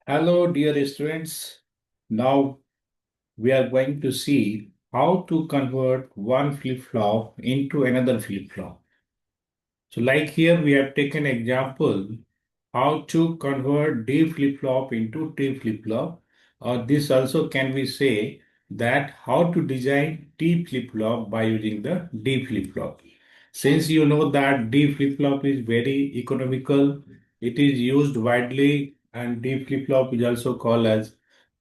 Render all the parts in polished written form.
Hello, dear students. Now we are going to see how to convert one flip-flop into another flip-flop. So like here we have taken example how to convert D flip-flop into T flip-flop, or this also can be say that how to design T flip-flop by using the D flip-flop. Since you know that D flip-flop is very economical, it is used widely, and D flip-flop is also called as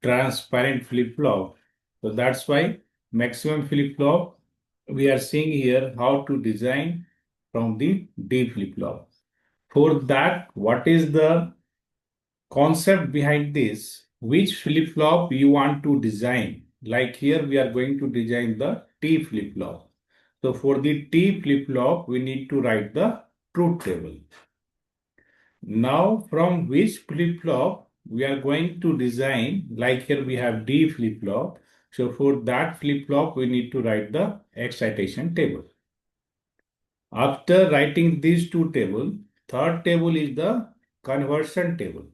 transparent flip-flop. So that's why maximum flip-flop we are seeing here how to design from the D flip-flop. For that, what is the concept behind this? Which flip-flop you want to design? Like here, we are going to design the T flip-flop. So for the T flip-flop, we need to write the truth table. Now, from which flip-flop we are going to design, like here we have D flip-flop. So for that flip-flop, we need to write the excitation table. After writing these two tables, third table is the conversion table.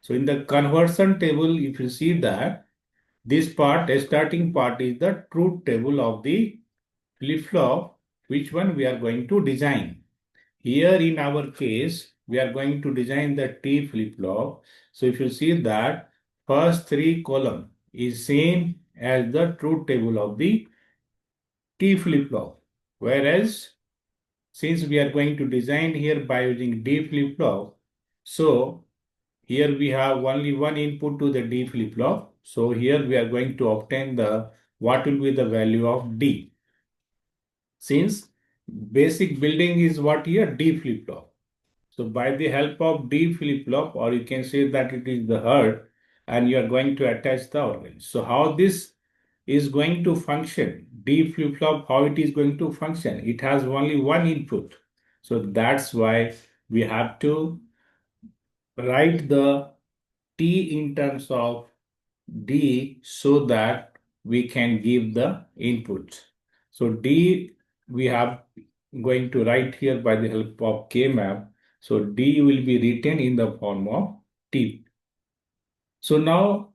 So in the conversion table, if you see that this part, a starting part is the truth table of the flip-flop, which one we are going to design. Here in our case, we are going to design the T flip-flop. So if you see that first three column is same as the truth table of the T flip-flop. Whereas since we are going to design here by using D flip-flop, so here we have only one input to the D flip-flop. So here we are going to obtain the what will be the value of D. Since basic building is what here D flip-flop. So by the help of D flip-flop, or you can say that it is the heart, and you are going to attach the organ. So how this is going to function, D flip-flop, how it is going to function? It has only one input. So that's why we have to write the T in terms of D so that we can give the input. So D we have going to write here by the help of K map. So D will be written in the form of T. So now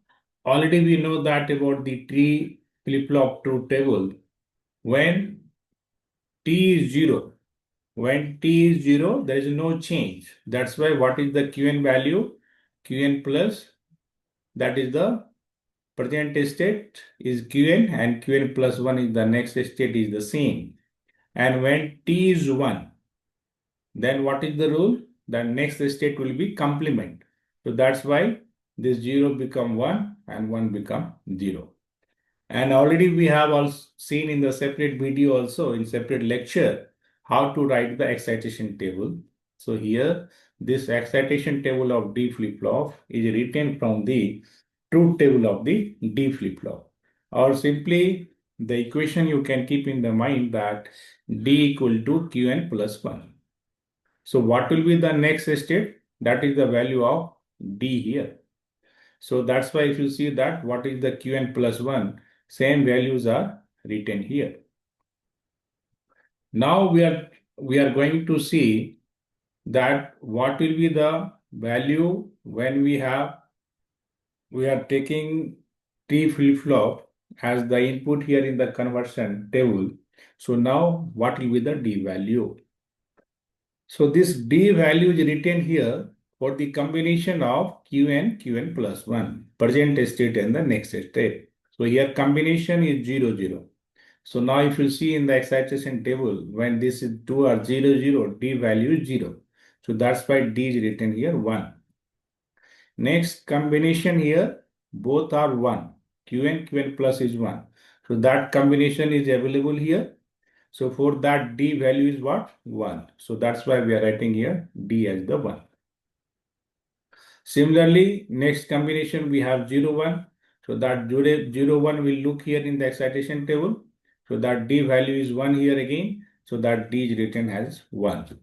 already we know that about the T flip-flop truth table. When T is 0, when T is 0, there is no change. That's why what is the Qn value? Qn plus, that is the present state is Qn, and Qn plus 1 is the next state is the same. And when T is 1, then what is the rule? The next state will be complement. So that's why this 0 become 1 and 1 become 0. And already we have also seen in the separate video also in separate lecture how to write the excitation table. So here this excitation table of D flip-flop is written from the truth table of the D flip-flop. Or simply the equation you can keep in the mind that D equal to Qn plus 1. So what will be the next state? That is the value of D here. So that's why if you see that what is the Qn plus 1, same values are written here. Now we are going to see that what will be the value when we are taking T flip-flop as the input here in the conversion table. So now what will be the D value? So this D value is written here for the combination of Qn plus 1, present state and the next state. So here combination is 0, 0. So now if you see in the excitation table, when this is 2 are 0, 0, D value is 0. So that's why D is written here 1. Next combination here, both are 1. Qn plus is 1. So that combination is available here. So for that D value is what? 1. So that's why we are writing here D as the 1. Similarly, next combination we have 0, 1. So that 0, 1 will look here in the excitation table. So that D value is 1 here again. So that D is written as 1.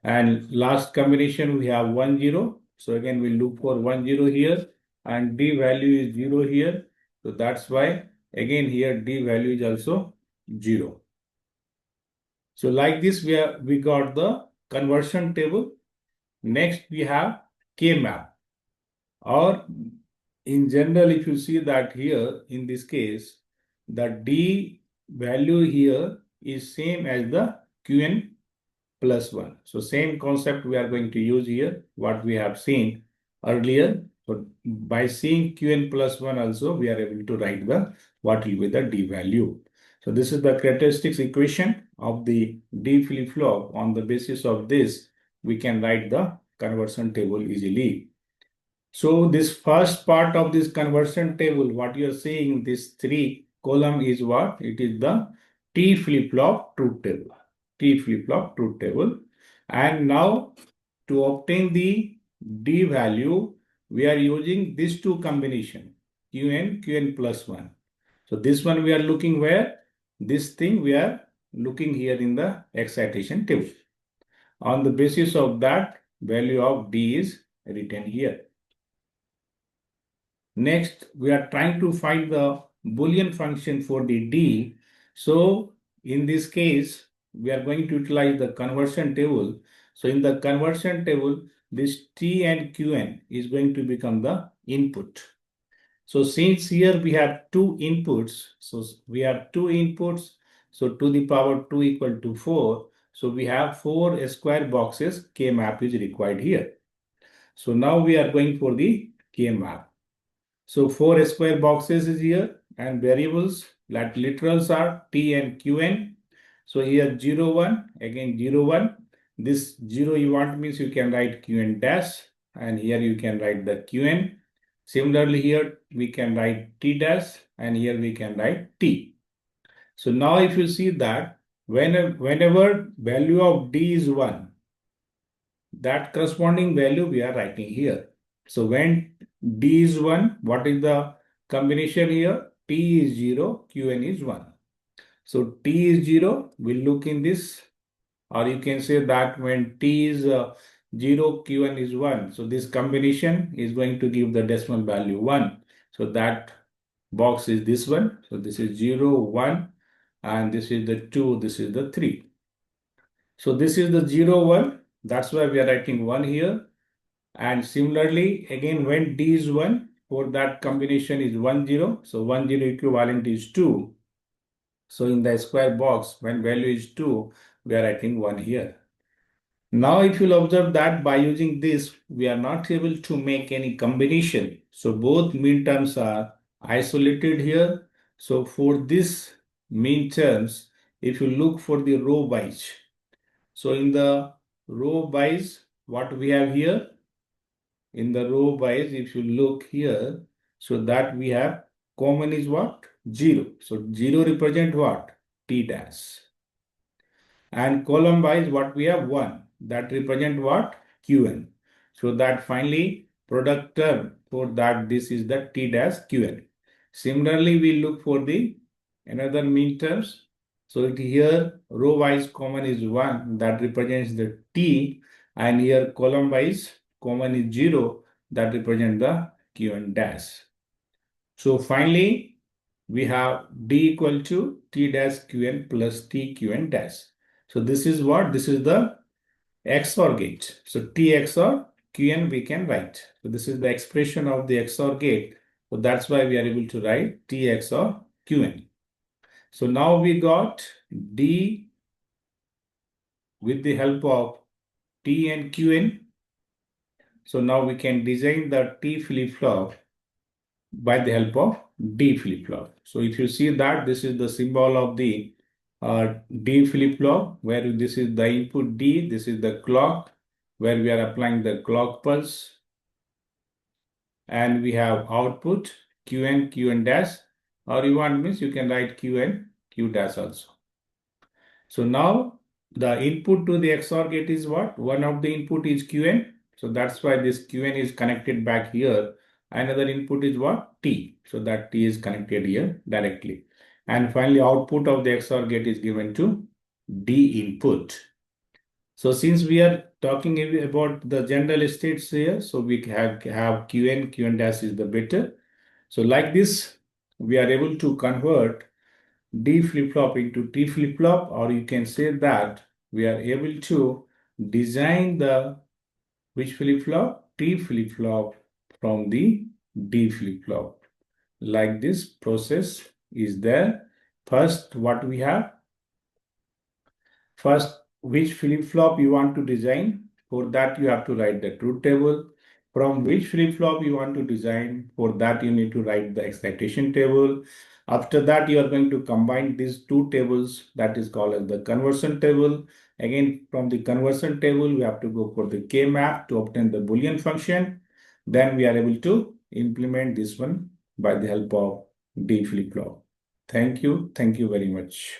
And last combination we have 1, 0. So again we look for 1, 0 here. And D value is 0 here. So that's why again here D value is also 0. So like this, we got the conversion table. Next, we have K map. Or in general, if you see that here, in this case, the D value here is same as the Qn plus 1. So same concept we are going to use here, what we have seen earlier. So by seeing Qn plus 1 also, we are able to write the what will be the D value. So this is the characteristics equation of the D flip-flop. On the basis of this, we can write the conversion table easily. So this first part of this conversion table, what you are seeing, this three column is what? It is the T flip-flop truth table. T flip-flop truth table. And now to obtain the D value, we are using these two combination, Qn plus 1. So this one we are looking where? This thing we are looking here in the excitation table. On the basis of that, value of D is written here. Next, we are trying to find the Boolean function for the D. So in this case, we are going to utilize the conversion table. So in the conversion table, this T and Qn is going to become the input. So since here we have two inputs, so we have two inputs, so to the power 2 equal to 4. So we have 4 square boxes, K map is required here. So now we are going for the K map. So 4 square boxes is here and variables that literals are T and Qn. So here 0, 1, again 0, 1. This 0 you want means you can write Qn dash and here you can write the Qn. Similarly here we can write T dash and here we can write T. So now if you see that whenever value of D is 1, that corresponding value we are writing here. So when D is 1, what is the combination here? T is 0, Qn is 1. So T is 0, we'll look in this, or you can say that when T is 0, Qn is 1. So this combination is going to give the decimal value 1. So that box is this one. So this is 0, 1, and this is the 2, this is the 3. So this is the 0, 1. That's why we are writing 1 here. And similarly, again, when D is 1, for that combination is 1, 0. So 1, 0 equivalent is 2. So in the square box, when value is 2, we are writing 1 here. Now, if you'll observe that by using this, we are not able to make any combination. So both mean terms are isolated here. So for this mean terms, if you look for the row wise, so in the row wise, what we have here? In the row wise, if you look here, so that we have common is what? 0. So 0 represent what? T dash. And column wise, what we have? 1. That represent what? Qn. So that finally product term for that this is the T dash Qn. Similarly, we look for the another mean terms. So here row wise common is 1, that represents the T, and here column wise common is 0, that represents the Qn dash. So finally we have D equal to T dash Qn plus T Qn dash. So this is what? This is the XOR gate. So T XOR Qn we can write. So this is the expression of the XOR gate. So that's why we are able to write T XOR Qn. So now we got D with the help of T and Qn. So now we can design the T flip-flop by the help of D flip-flop. So if you see that this is the symbol of the D flip-flop, where this is the input D, this is the clock, where we are applying the clock pulse, and we have output Qn, Qn dash, or you want means you can write Qn, Q dash also. So now the input to the XOR gate is what? One of the input is Qn. So that's why this Qn is connected back here. Another input is what? T. So that T is connected here directly. And finally output of the XOR gate is given to D input. So since we are talking about the general states here, so we have Qn, Qn dash is the better. So like this, we are able to convert D flip-flop into T flip-flop, or you can say that we are able to design the which flip-flop? T flip-flop from the D flip-flop. Like this process is there. First, what we have? First, which flip-flop you want to design. For that, you have to write the truth table. From which flip-flop you want to design. For that, you need to write the excitation table. After that, you are going to combine these two tables. That is called as the conversion table. Again, from the conversion table, we have to go for the K map to obtain the Boolean function. Then we are able to implement this one by the help of D flip-flop. Thank you. Thank you very much.